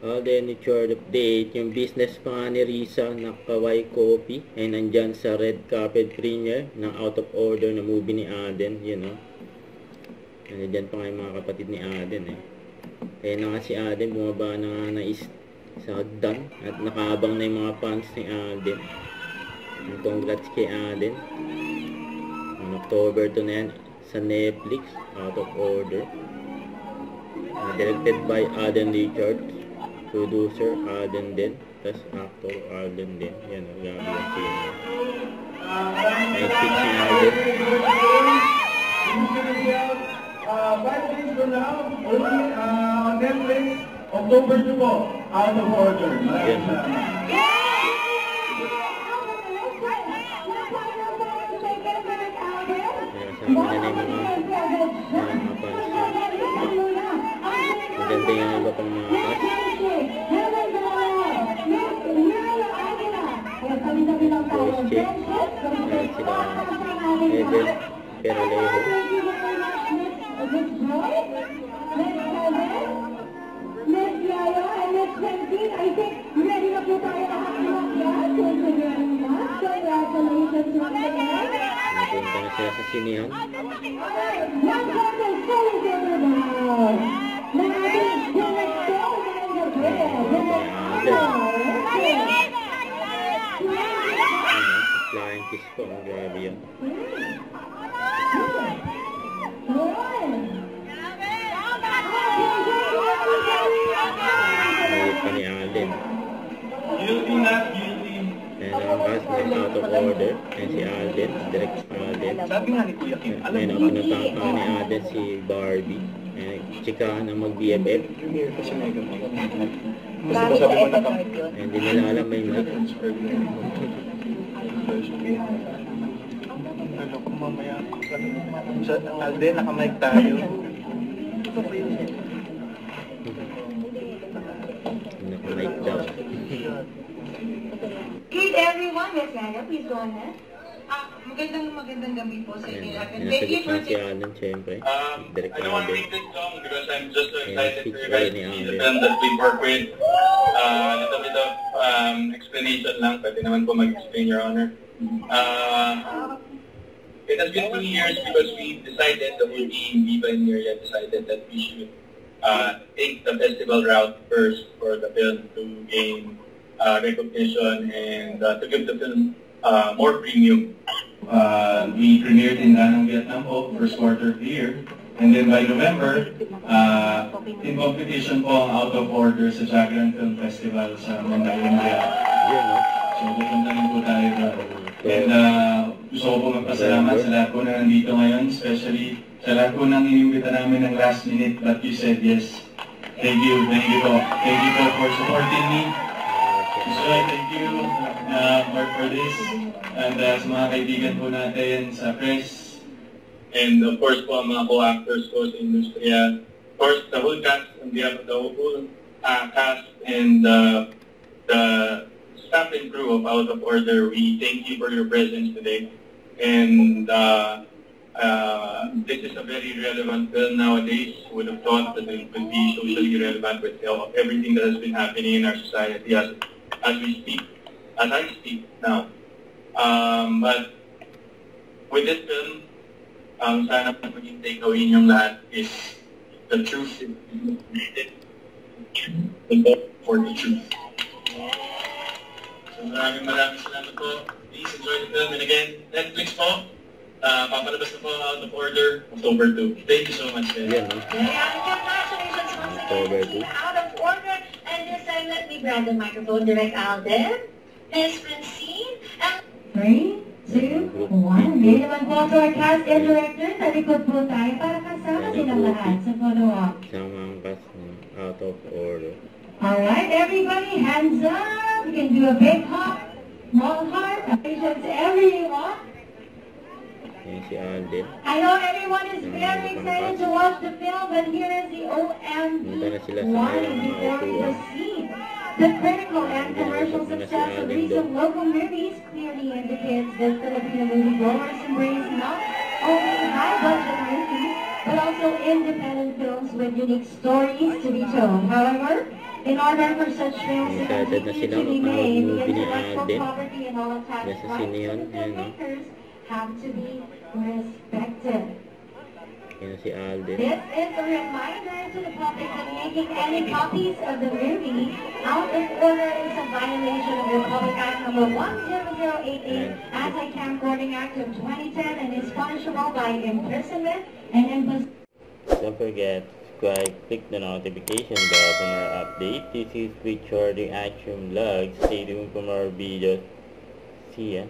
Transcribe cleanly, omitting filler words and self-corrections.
Then short update, yung business pa nga ni Risa na Kawai Coffee ay nandyan sa red carpet premiere ng Out of Order na movie ni Aden, you know. Nandyan pa nga yung mga kapatid ni Aden eh. Kaya na nga si Aden, bumaba na nga sa hagdan at nakaabang na yung mga fans ni Aden. Congrats kay Aden. On October 2 na yan sa Netflix, Out of Order. Directed by Aden Richards. Producer Aden din. Tapos actor Aden din. Yan o, grabe yung film. Nice pick si Aden. 5 days from now, only on Netflix, October 2 po, Out of Order. Maraming salamat. Kasama na yung mga fans niya. Maganda yung iba pang mga cast. Boss Chick. Ayan sila Evel Peralejo. Napunta na sila sa sinihan. Flying kiss po, grabe yun. Mayit pa ni Aden. Guilty, not guilty. Ayan ang cast ng Out of Order. Ayan si Aden, direct sa Aden. Sabi nga ni Kuya Kim, alam Ayan mo, ang pinuntahan pa ni Aden si Barbie. Ayan, chikahan na mag-BFF. premiere kasi Mega Mike. Bakit sa effort yun? Ayan, hindi nila alam may mic. Ano kung mamaya, sa Alden, naka-mic tayo. Naka-mic daw. Greet everyone, Miss Nana, please go ahead. Magandang gabi po sa inyo. Ayan, Thank you nasa for gitna si Aden, syempre. Direct I don't want to Aden. make this long because I'm just so Ayan, excited speech for you pa guys rin to ni see the Aden. film that we work with. Little bit of explanation lang, pwede naman po mag-explain, Your Honor. It has been 2 years because we decided, the whole team, Viva and Miria decided that we should take the festival route first for the film to gain recognition and to give the film more premium. We premiered in Danang, Vietnam po, first quarter of the year. And then by November, in competition po ang Out of Order sa Jagran Film Festival sa Mandaue, India. Yun, no? So pupunta rin po tayo doon. And gusto ko po magpasalamat sa lahat po na nandito ngayon, especially sa lahat po nang inimbita namin ng last minute but you said yes. Thank you po. Thank you po for supporting me. So thank you for this. And sa mga kaibigan po natin sa press. And of course po ang mga co-actors ko sa industriya. Of course, the whole cast, on behalf of the whole cast and the staff and crew of Out of Order, we thank you for your presence today. And this is a very relevant film nowadays. Would have thought that it would be socially relevant with everything that has been happening in our society as we speak, as I speak now. But with this film, sana maging takeaway niyong lahat is the truth is needed. For the truth. So maraming salamat po. Please enjoy the film. And again, Netflix po. Papalabas na po Out of Order, October 2. Thank you so much. Yan, no? Congratulations once October again, Out of Order. And this time, let me grab the microphone, Direct Alden, Miss Francine, and 3, 2, 1. Ngayon naman po to our cast and director. Sa likod po tayo para kasama silang lahat sa follow-up. Sama ang cast ng Out of Order. Alright, everybody, hands up. You can do a big hop, small heart, congratulations to everyone. Yan si Alden. I know everyone is very excited to watch the film, but here is the Punta na sila sa warning mga before we upuan. proceed. The critical and commercial success of recent local movies clearly indicates that Filipino moviegoers embrace not only high-budget movies, but also independent films with unique stories to be told. However, In order for such films to Excited na continue sila to be mapanood made, the movie ni intellectual Alden. property and all attached Nasa rights sine yun, to the yun, no? filmmakers have to be respected. Yan si Alden. This is a reminder to the public that making any copies of the movie out of order is a violation of Republic Act number 10088, Anti-Camcording Act of 2010, and is punishable by imprisonment and imposition. Don't forget, subscribe, click the notification bell for more updates. This is Richard Reaction Vlog. Stay tuned for more videos. See ya.